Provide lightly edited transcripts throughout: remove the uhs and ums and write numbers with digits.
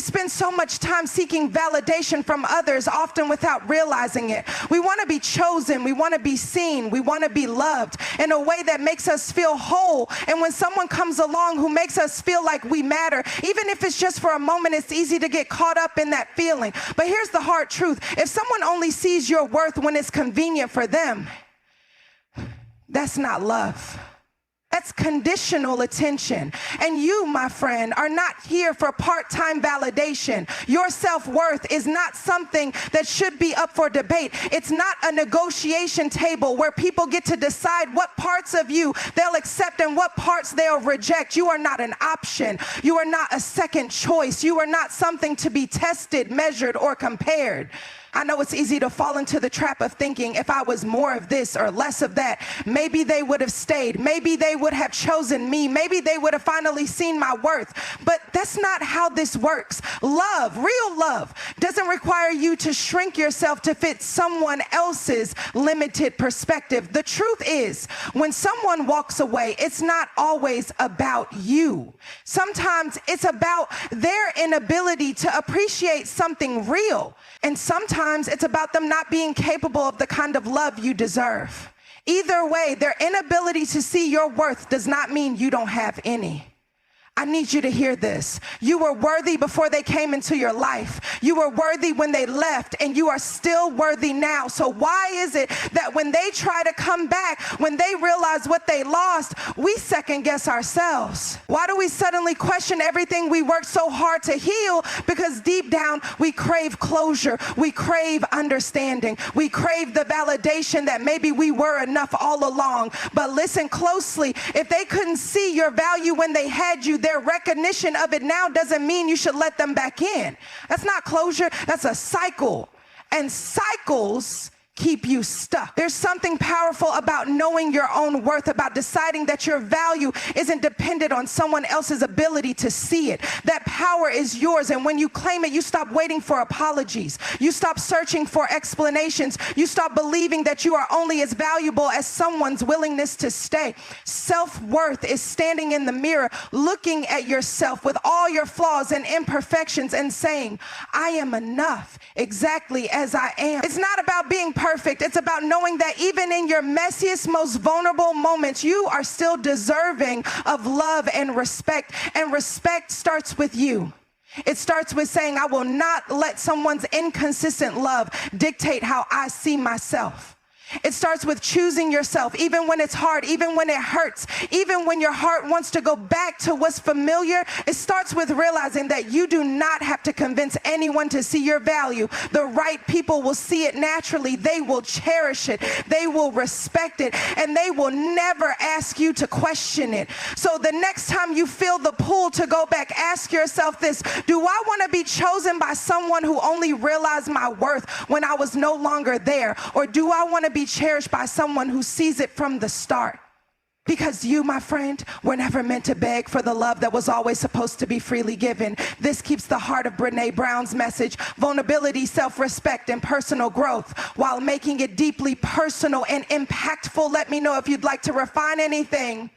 We spend so much time seeking validation from others, often without realizing it. We want to be chosen. We want to be seen. We want to be loved in a way that makes us feel whole. And when someone comes along who makes us feel like we matter, even if it's just for a moment, it's easy to get caught up in that feeling. But here's the hard truth. If someone only sees your worth when it's convenient for them, that's not love. That's conditional attention. And you, my friend, are not here for part-time validation. Your self-worth is not something that should be up for debate. It's not a negotiation table where people get to decide what parts of you they'll accept and what parts they'll reject. You are not an option. You are not a second choice. You are not something to be tested, measured, or compared. I know it's easy to fall into the trap of thinking if I was more of this or less of that, maybe they would have stayed. Maybe they would have chosen me. Maybe they would have finally seen my worth. But that's not how this works. Love, real love, doesn't require you to shrink yourself to fit someone else's limited perspective. The truth is, when someone walks away, it's not always about you. Sometimes it's about their inability to appreciate something real. And sometimes it's about them not being capable of the kind of love you deserve. Either way, their inability to see your worth does not mean you don't have any. I need you to hear this. You were worthy before they came into your life. You were worthy when they left, and you are still worthy now. So why is it that when they try to come back, when they realize what they lost, we second guess ourselves? Why do we suddenly question everything we worked so hard to heal? Because deep down, we crave closure. We crave understanding. We crave the validation that maybe we were enough all along. But listen closely. If they couldn't see your value when they had you, their recognition of it now doesn't mean you should let them back in. That's not closure. That's a cycle. And cycles keep you stuck. There's something powerful about knowing your own worth, about deciding that your value isn't dependent on someone else's ability to see it. That power is yours, and when you claim it, you stop waiting for apologies. You stop searching for explanations. You stop believing that you are only as valuable as someone's willingness to stay. Self-worth is standing in the mirror, looking at yourself with all your flaws and imperfections and saying, I am enough exactly as I am. It's not about being perfect. It's about knowing that even in your messiest, most vulnerable moments, you are still deserving of love and respect. And respect starts with you. It starts with saying, I will not let someone's inconsistent love dictate how I see myself. It starts with choosing yourself, even when it's hard, even when it hurts, even when your heart wants to go back to what's familiar. It starts with realizing that you do not have to convince anyone to see your value. The right people will see it naturally. They will cherish it. They will respect it, and they will never ask you to question it. So the next time you feel the pull to go back, ask yourself this: do I want to be chosen by someone who only realized my worth when I was no longer there? Or do I want to be cherished by someone who sees it from the start? Because you, my friend, were never meant to beg for the love that was always supposed to be freely given. This keeps the heart of Brené Brown's message: vulnerability, self-respect, and personal growth, while making it deeply personal and impactful. Let me know if you'd like to refine anything.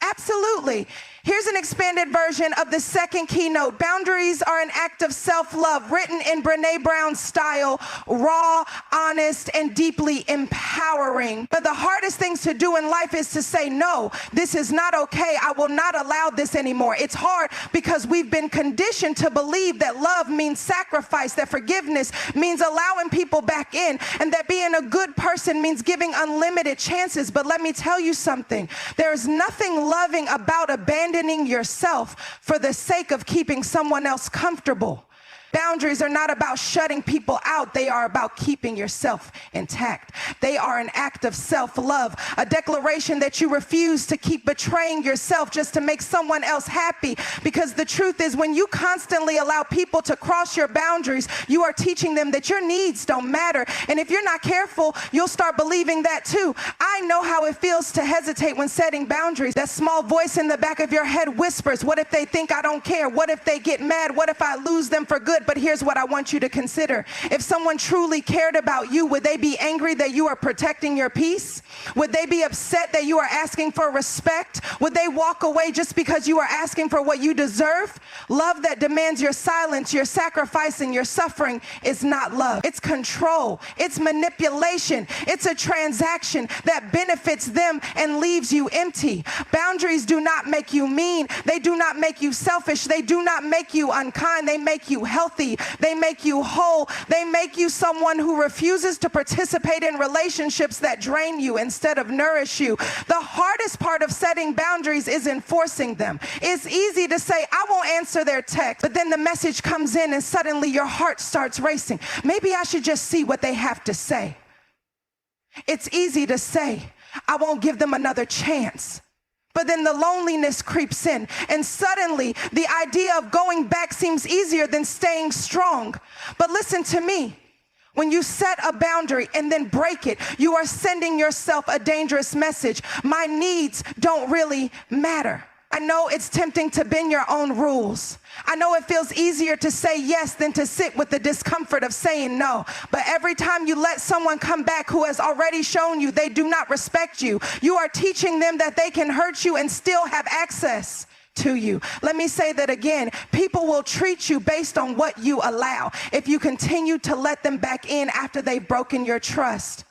Absolutely. Here's an expanded version of the second keynote. Boundaries are an act of self-love, written in Brené Brown's style, raw, honest, and deeply empowering. But the hardest things to do in life is to say, no, this is not okay. I will not allow this anymore. It's hard because we've been conditioned to believe that love means sacrifice, that forgiveness means allowing people back in, and that being a good person means giving unlimited chances. But let me tell you something. There is nothing loving about abandoning yourself for the sake of keeping someone else comfortable. Boundaries are not about shutting people out. They are about keeping yourself intact. They are an act of self-love, a declaration that you refuse to keep betraying yourself just to make someone else happy. Because the truth is, when you constantly allow people to cross your boundaries, you are teaching them that your needs don't matter. And if you're not careful, you'll start believing that too. I know how it feels to hesitate when setting boundaries. That small voice in the back of your head whispers, what if they think I don't care? What if they get mad? What if I lose them for good? good, but here's what I want you to consider. If someone truly cared about you, would they be angry that you are protecting your peace? Would they be upset that you are asking for respect? Would they walk away just because you are asking for what you deserve? Love that demands your silence, your sacrifice, and your suffering is not love. It's control. It's manipulation. It's a transaction that benefits them and leaves you empty. Boundaries do not make you mean. They do not make you selfish. They do not make you unkind. They make you healthy. They make you whole. They make you someone who refuses to participate in relationships that drain you instead of nourish you. The hardest part of setting boundaries is enforcing them. It's easy to say, I won't answer their text, but then the message comes in and suddenly your heart starts racing. Maybe I should just see what they have to say. It's easy to say, I won't give them another chance. But then the loneliness creeps in, and suddenly the idea of going back seems easier than staying strong. But listen to me. When you set a boundary and then break it, you are sending yourself a dangerous message. My needs don't really matter. I know it's tempting to bend your own rules. I know it feels easier to say yes than to sit with the discomfort of saying no. But every time you let someone come back who has already shown you they do not respect you, you are teaching them that they can hurt you and still have access to you. Let me say that again. People will treat you based on what you allow. If you continue to let them back in after they've broken your trust,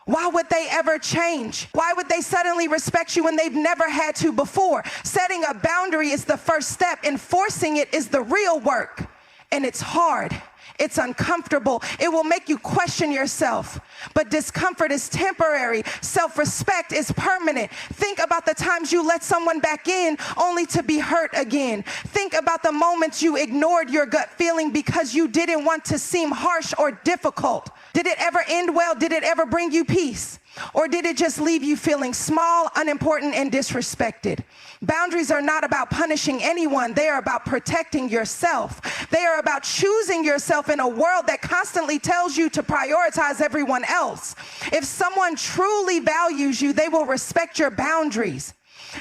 why would they ever change? Why would they suddenly respect you when they've never had to before? Setting a boundary is the first step. Enforcing it is the real work. And it's hard. It's uncomfortable. It will make you question yourself. But discomfort is temporary. Self-respect is permanent. Think about the times you let someone back in only to be hurt again. Think about the moments you ignored your gut feeling because you didn't want to seem harsh or difficult. Did it ever end well? Did it ever bring you peace? Or did it just leave you feeling small, unimportant, and disrespected? Boundaries are not about punishing anyone. They are about protecting yourself. They are about choosing yourself in a world that constantly tells you to prioritize everyone else. If someone truly values you, they will respect your boundaries.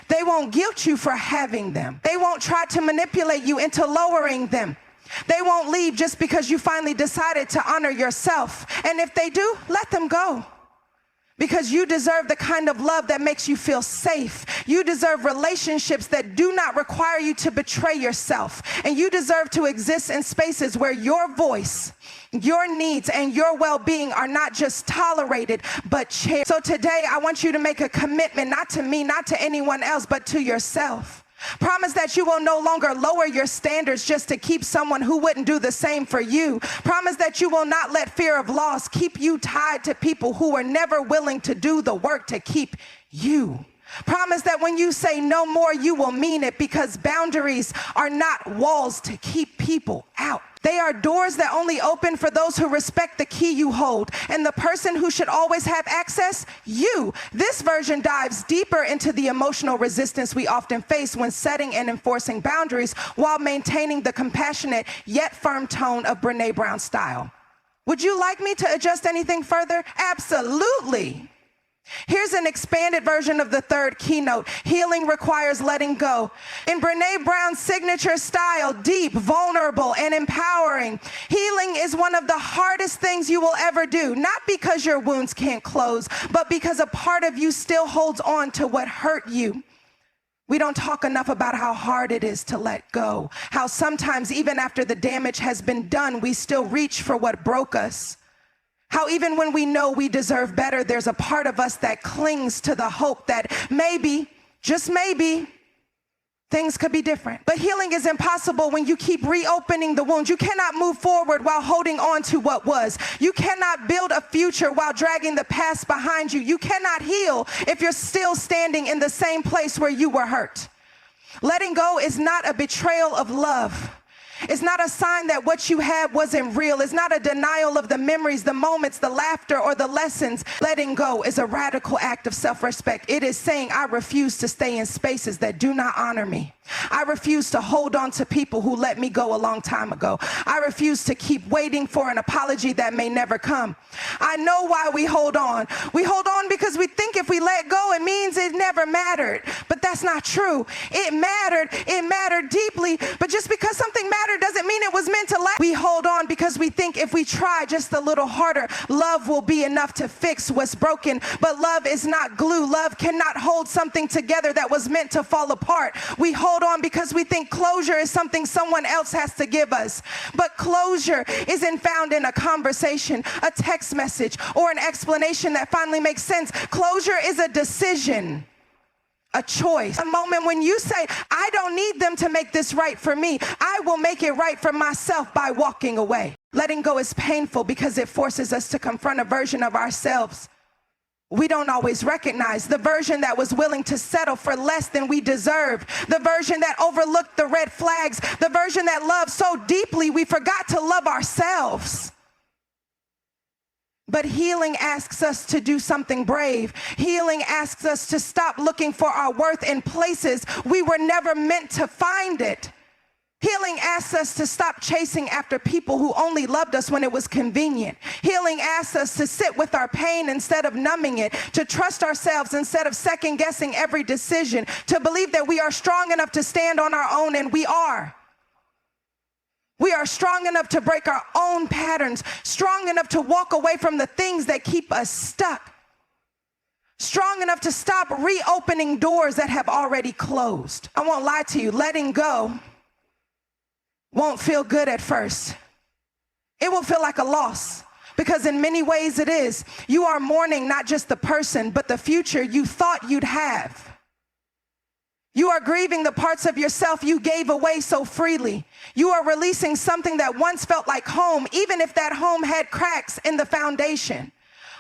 They won't guilt you for having them. They won't try to manipulate you into lowering them. They won't leave just because you finally decided to honor yourself. And if they do, let them go. Because you deserve the kind of love that makes you feel safe. You deserve relationships that do not require you to betray yourself. And you deserve to exist in spaces where your voice, your needs, and your well-being are not just tolerated, but cherished. So today, I want you to make a commitment, not to me, not to anyone else, but to yourself. Promise that you will no longer lower your standards just to keep someone who wouldn't do the same for you. Promise that you will not let fear of loss keep you tied to people who are never willing to do the work to keep you. Promise that when you say no more, you will mean it, because boundaries are not walls to keep people out. They are doors that only open for those who respect the key you hold. And the person who should always have access, you. This version dives deeper into the emotional resistance we often face when setting and enforcing boundaries while maintaining the compassionate yet firm tone of Brené Brown's style. Would you like me to adjust anything further? Absolutely. Here's an expanded version of the third keynote. Healing requires letting go. In Brené Brown's signature style, deep, vulnerable, and empowering, healing is one of the hardest things you will ever do. Not because your wounds can't close, but because a part of you still holds on to what hurt you. We don't talk enough about how hard it is to let go. How sometimes, even after the damage has been done, we still reach for what broke us. How even when we know we deserve better, there's a part of us that clings to the hope that maybe, just maybe, things could be different. But healing is impossible when you keep reopening the wounds. You cannot move forward while holding on to what was. You cannot build a future while dragging the past behind you. You cannot heal if you're still standing in the same place where you were hurt. Letting go is not a betrayal of love. It's not a sign that what you had wasn't real. It's not a denial of the memories, the moments, the laughter, or the lessons. Letting go is a radical act of self-respect. It is saying, I refuse to stay in spaces that do not honor me. I refuse to hold on to people who let me go a long time ago. I refuse to keep waiting for an apology that may never come. I know why we hold on. We hold on because we think if we let go, it means it never mattered. But that's not true. It mattered deeply. But just because something mattered doesn't mean it was was meant to last. We hold on because we think if we try just a little harder, love will be enough to fix what's broken. But love is not glue. Love cannot hold something together that was meant to fall apart. We hold on because we think closure is something someone else has to give us. But closure isn't found in a conversation, a text message, or an explanation that finally makes sense. Closure is a decision. A choice, a moment when you say, I don't need them to make this right for me. I will make it right for myself by walking away. Letting go is painful because it forces us to confront a version of ourselves we don't always recognize. The version that was willing to settle for less than we deserved. The version that overlooked the red flags. The version that loved so deeply we forgot to love ourselves. But healing asks us to do something brave. Healing asks us to stop looking for our worth in places we were never meant to find it. Healing asks us to stop chasing after people who only loved us when it was convenient. Healing asks us to sit with our pain instead of numbing it, to trust ourselves instead of second-guessing every decision, to believe that we are strong enough to stand on our own, and we are. We are strong enough to break our own patterns, strong enough to walk away from the things that keep us stuck, strong enough to stop reopening doors that have already closed. I won't lie to you, letting go won't feel good at first. It will feel like a loss, because in many ways it is. You are mourning not just the person, but the future you thought you'd have. You are grieving the parts of yourself you gave away so freely. You are releasing something that once felt like home, even if that home had cracks in the foundation.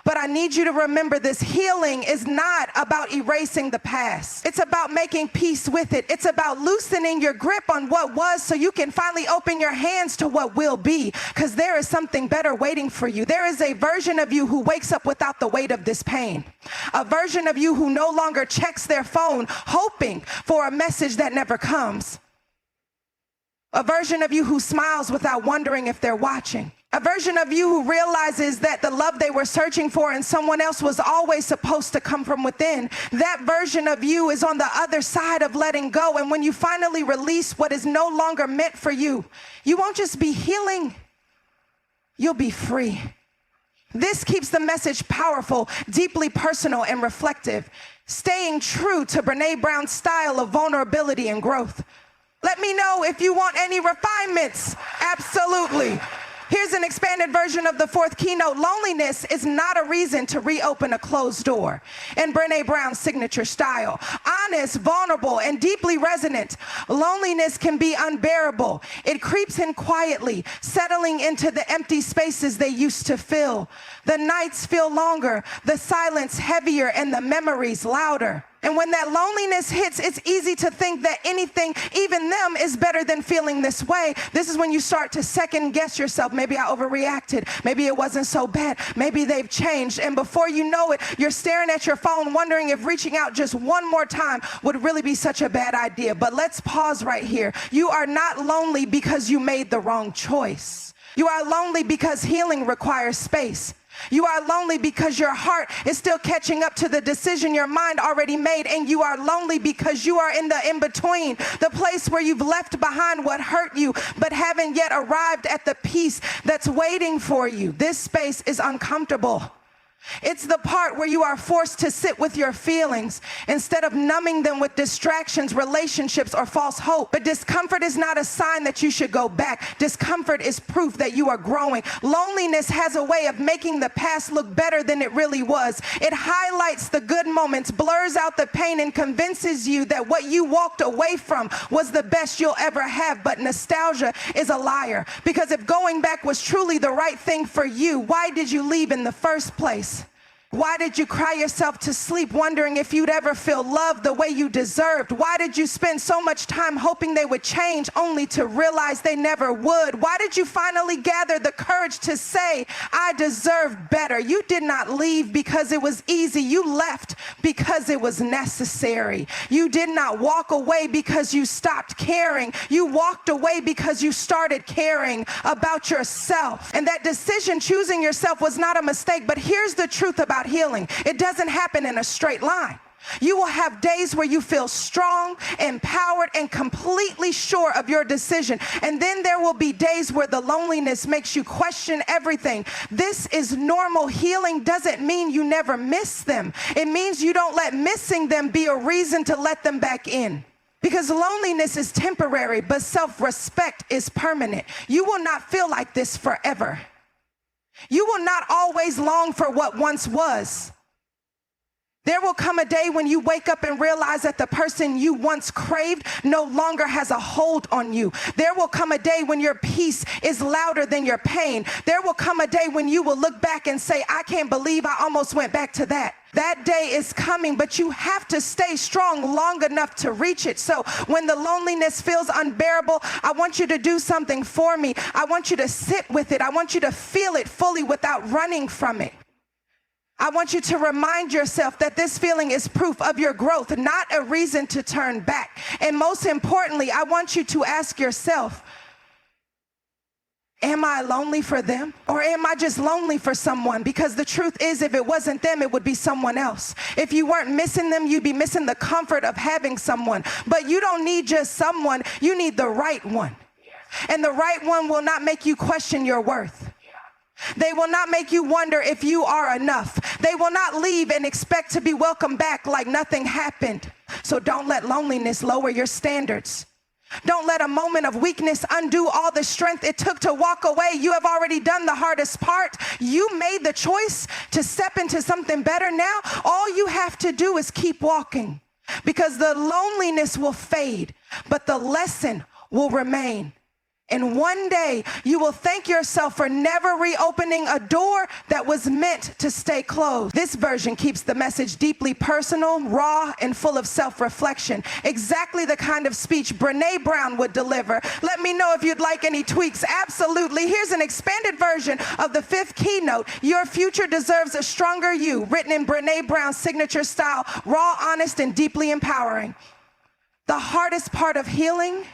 But I need you to remember this. Healing is not about erasing the past. It's about making peace with it. It's about loosening your grip on what was so you can finally open your hands to what will be, because there is something better waiting for you. There is a version of you who wakes up without the weight of this pain. A version of you who no longer checks their phone hoping for a message that never comes. A version of you who smiles without wondering if they're watching. A version of you who realizes that the love they were searching for in someone else was always supposed to come from within. That version of you is on the other side of letting go. And when you finally release what is no longer meant for you, you won't just be healing, you'll be free. This keeps the message powerful, deeply personal, and reflective, staying true to Brené Brown's style of vulnerability and growth. Let me know if you want any refinements. Absolutely. Here's an expanded version of the fourth keynote. Loneliness is not a reason to reopen a closed door. In Brené Brown's signature style, honest, vulnerable, and deeply resonant, loneliness can be unbearable. It creeps in quietly, settling into the empty spaces they used to fill. The nights feel longer, the silence heavier, and the memories louder. And when that loneliness hits, it's easy to think that anything, even them, is better than feeling this way. This is when you start to second guess yourself. Maybe I overreacted. Maybe it wasn't so bad. Maybe they've changed. And before you know it, you're staring at your phone wondering if reaching out just one more time would really be such a bad idea. But let's pause right here. You are not lonely because you made the wrong choice. You are lonely because healing requires space. You are lonely because your heart is still catching up to the decision your mind already made, and you are lonely because you are in the in-between, the place where you've left behind what hurt you but haven't yet arrived at the peace that's waiting for you. This space is uncomfortable. It's the part where you are forced to sit with your feelings instead of numbing them with distractions, relationships, or false hope. But discomfort is not a sign that you should go back. Discomfort is proof that you are growing. Loneliness has a way of making the past look better than it really was. It highlights the good moments, blurs out the pain, and convinces you that what you walked away from was the best you'll ever have. But nostalgia is a liar, because if going back was truly the right thing for you, why did you leave in the first place? Why did you cry yourself to sleep wondering if you'd ever feel loved the way you deserved? Why did you spend so much time hoping they would change only to realize they never would? Why did you finally gather the courage to say, I deserve better? You did not leave because it was easy. You left because it was necessary. You did not walk away because you stopped caring. You walked away because you started caring about yourself. And that decision, choosing yourself, was not a mistake. But here's the truth about healing. It doesn't happen in a straight line. You will have days where you feel strong, empowered, and completely sure of your decision. And then there will be days where the loneliness makes you question everything. This is normal. Healing doesn't mean you never miss them. It means you don't let missing them be a reason to let them back in. Because loneliness is temporary, but self-respect is permanent. You will not feel like this forever. You will not always long for what once was. There will come a day when you wake up and realize that the person you once craved no longer has a hold on you. There will come a day when your peace is louder than your pain. There will come a day when you will look back and say, I can't believe I almost went back to that. That day is coming, but you have to stay strong long enough to reach it. So when the loneliness feels unbearable, I want you to do something for me. I want you to sit with it. I want you to feel it fully without running from it. I want you to remind yourself that this feeling is proof of your growth, not a reason to turn back. And most importantly, I want you to ask yourself, am I lonely for them? Or am I just lonely for someone? Because the truth is, if it wasn't them, it would be someone else. If you weren't missing them, you'd be missing the comfort of having someone. But you don't need just someone, you need the right one. And the right one will not make you question your worth. They will not make you wonder if you are enough. They will not leave and expect to be welcomed back like nothing happened. So don't let loneliness lower your standards. Don't let a moment of weakness undo all the strength it took to walk away. You have already done the hardest part. You made the choice to step into something better now. All you have to do is keep walking, because the loneliness will fade, but the lesson will remain. And one day you will thank yourself for never reopening a door that was meant to stay closed. This version keeps the message deeply personal, raw, and full of self-reflection. Exactly the kind of speech Brené Brown would deliver. Let me know if you'd like any tweaks. Absolutely. Here's an expanded version of the 5th keynote, Your Future Deserves a Stronger You, written in Brené Brown's signature style, raw, honest, and deeply empowering. The hardest part of healing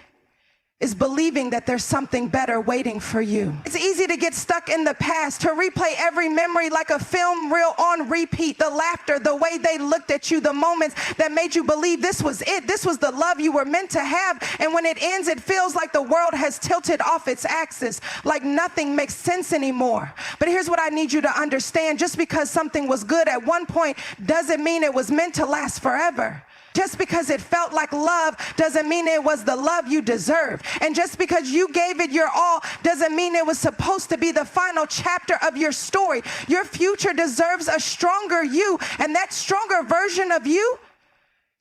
is believing that there's something better waiting for you. It's easy to get stuck in the past, to replay every memory like a film reel on repeat. The laughter, the way they looked at you, the moments that made you believe this was it. This was the love you were meant to have. And when it ends, it feels like the world has tilted off its axis, like nothing makes sense anymore. But here's what I need you to understand. Just because something was good at one point doesn't mean it was meant to last forever. Just because it felt like love doesn't mean it was the love you deserved. And just because you gave it your all doesn't mean it was supposed to be the final chapter of your story. Your future deserves a stronger you, and that stronger version of you,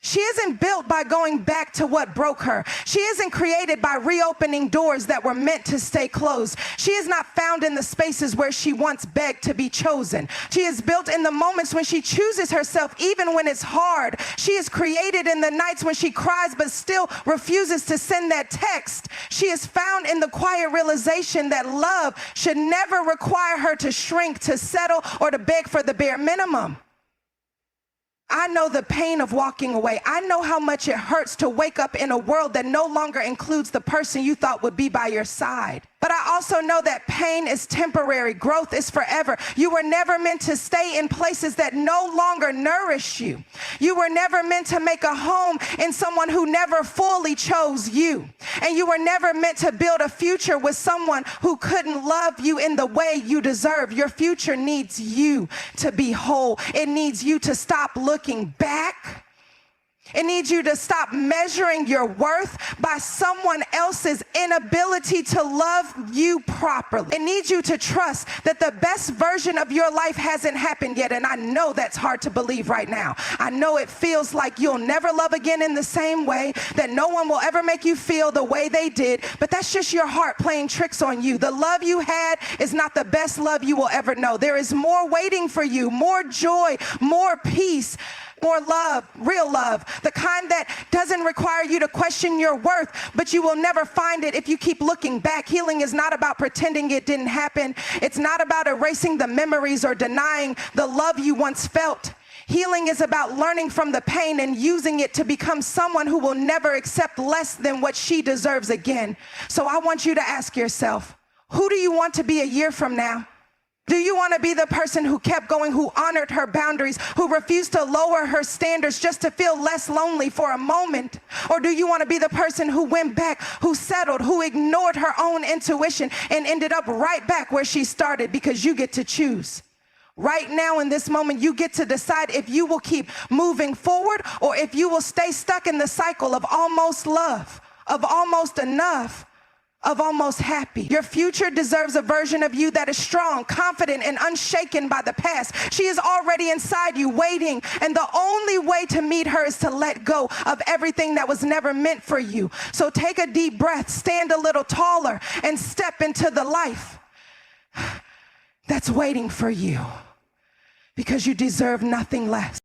she isn't built by going back to what broke her. She isn't created by reopening doors that were meant to stay closed. She is not found in the spaces where she once begged to be chosen. She is built in the moments when she chooses herself, even when it's hard. She is created in the nights when she cries but still refuses to send that text. She is found in the quiet realization that love should never require her to shrink, to settle, or to beg for the bare minimum. I know the pain of walking away. I know how much it hurts to wake up in a world that no longer includes the person you thought would be by your side. But I also know that pain is temporary. Growth is forever. You were never meant to stay in places that no longer nourish you. You were never meant to make a home in someone who never fully chose you. And you were never meant to build a future with someone who couldn't love you in the way you deserve. Your future needs you to be whole. It needs you to stop looking back. It needs you to stop measuring your worth by someone else's inability to love you properly. It needs you to trust that the best version of your life hasn't happened yet. And I know that's hard to believe right now. I know it feels like you'll never love again in the same way, that no one will ever make you feel the way they did. But that's just your heart playing tricks on you. The love you had is not the best love you will ever know. There is more waiting for you, more joy, more peace, more love, real love, the kind that doesn't require you to question your worth, but you will never find it if you keep looking back. Healing is not about pretending it didn't happen. It's not about erasing the memories or denying the love you once felt. Healing is about learning from the pain and using it to become someone who will never accept less than what she deserves again. So I want you to ask yourself, who do you want to be a year from now? Do you want to be the person who kept going, who honored her boundaries, who refused to lower her standards just to feel less lonely for a moment? Or do you want to be the person who went back, who settled, who ignored her own intuition and ended up right back where she started? Because you get to choose. Right now in this moment, you get to decide if you will keep moving forward or if you will stay stuck in the cycle of almost love, of almost enough, of almost happy. Your future deserves a version of you that is strong, confident, and unshaken by the past. She is already inside you, waiting, and the only way to meet her is to let go of everything that was never meant for you. So take a deep breath, stand a little taller, and step into the life that's waiting for you, because you deserve nothing less.